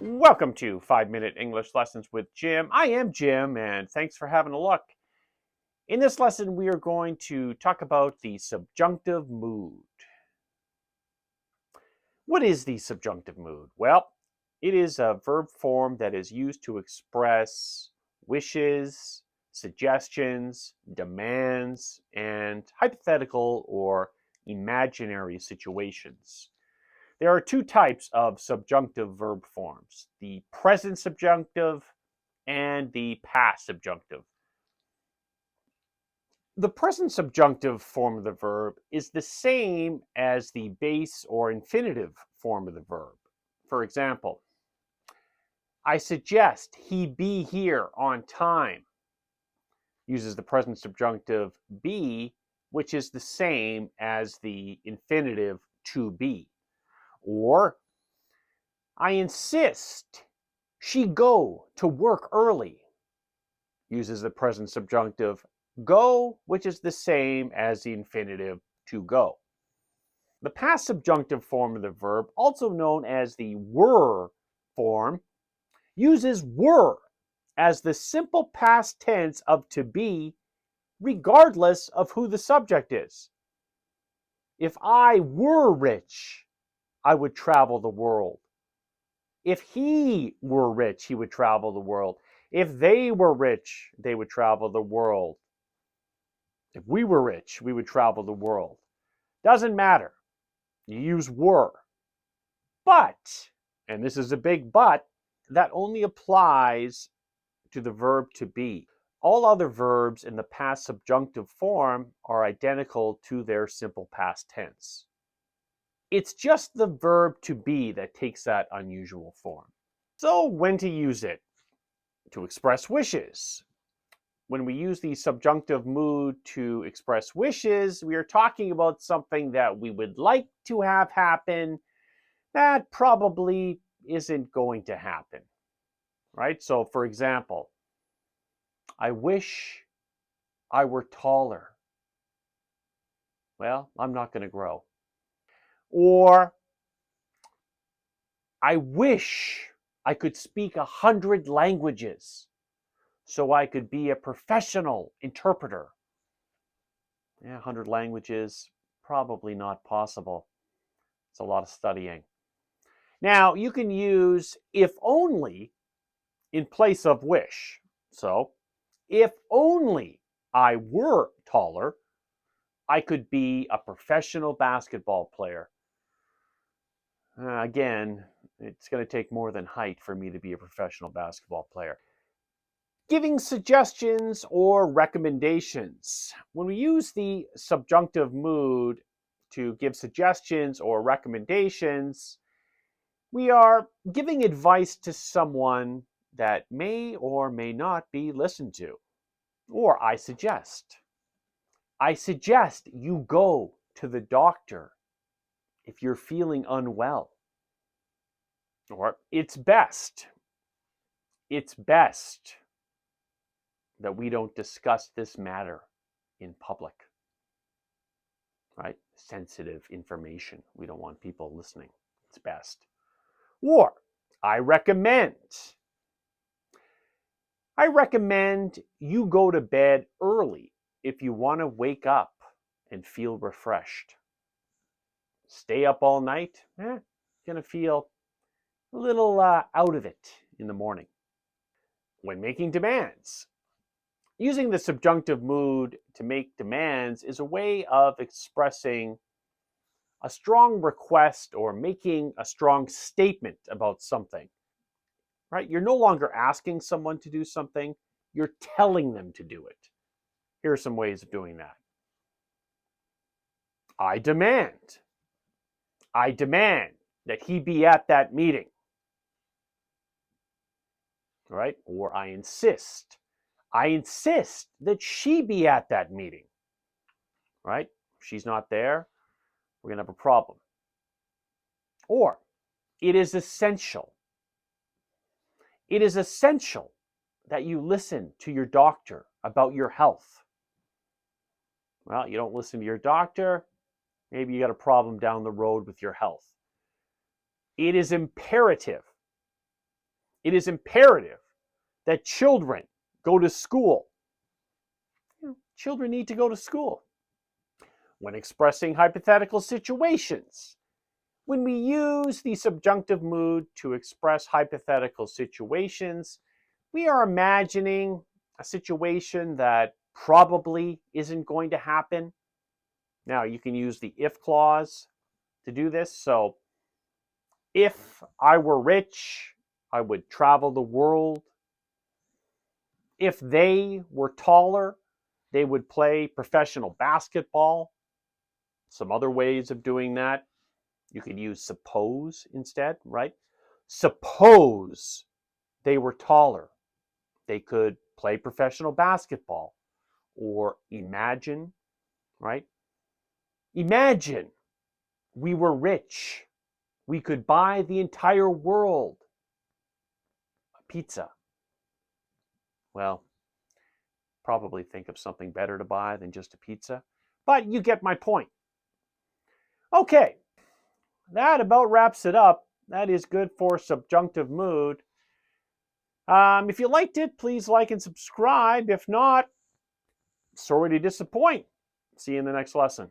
Welcome to 5-Minute English Lessons with Jim. I am Jim, and thanks for having a look. In this lesson, we are going to talk about the subjunctive mood. What is the subjunctive mood? Well, it is a verb form that is used to express wishes, suggestions, demands, and hypothetical or imaginary situations. There are two types of subjunctive verb forms, the present subjunctive and the past subjunctive. The present subjunctive form of the verb is the same as the base or infinitive form of the verb. For example, I suggest he be here on time uses the present subjunctive be, which is the same as the infinitive to be. Or, I insist she go to work early uses the present subjunctive go, which is the same as the infinitive to go. The past subjunctive form of the verb, also known as the were form, uses were as the simple past tense of to be, regardless of who the subject is. If I were rich, I would travel the world. If he were rich, he would travel the world. If they were rich, they would travel the world. If we were rich, we would travel the world. Doesn't matter. You use were. But, and this is a big but, that only applies to the verb to be. All other verbs in the past subjunctive form are identical to their simple past tense. It's just the verb to be that takes that unusual form. So when to use it? To express wishes. When we use the subjunctive mood to express wishes, we are talking about something that we would like to have happen that probably isn't going to happen, right? So for example, I wish I were taller. Well, I'm not going to grow. Or I wish I could speak 100 languages so I could be a professional interpreter. Yeah, 100 languages, probably not possible. It's a lot of studying. Now, you can use if only in place of wish. So, if only I were taller, I could be a professional basketball player. Again, it's going to take more than height for me to be a professional basketball player. Giving suggestions or recommendations. When we use the subjunctive mood to give suggestions or recommendations, we are giving advice to someone that may or may not be listened to. Or I suggest. I suggest you go to the doctor if you're feeling unwell. Or it's best. It's best that we don't discuss this matter in public. Right? Sensitive information. We don't want people listening. It's best. Or I recommend. I recommend you go to bed early if you want to wake up and feel refreshed. Stay up all night, gonna feel a little out of it in the morning. When making demands, using the subjunctive mood to make demands is a way of expressing a strong request or making a strong statement about something. Right? You're no longer asking someone to do something, you're telling them to do it. Here are some ways of doing that. I demand that he be at that meeting. Right? Or I insist that she be at that meeting. Right? If she's not there, we're going to have a problem. Or it is essential. It is essential that you listen to your doctor about your health. Well, you don't listen to your doctor, maybe you got a problem down the road with your health. It is imperative. It is imperative that children go to school. Children need to go to school. When expressing hypothetical situations, when we use the subjunctive mood to express hypothetical situations, we are imagining a situation that probably isn't going to happen. Now, you can use the if clause to do this. So, if I were rich, I would travel the world. If they were taller, they would play professional basketball. Some other ways of doing that, you could use suppose instead, right? Suppose they were taller. They could play professional basketball. Or imagine, right? Imagine we were rich. We could buy the entire world a pizza. Well, probably think of something better to buy than just a pizza, but you get my point. Okay, that about wraps it up. That is good for subjunctive mood. If you liked it, please like and subscribe. If not, sorry to disappoint. See you in the next lesson.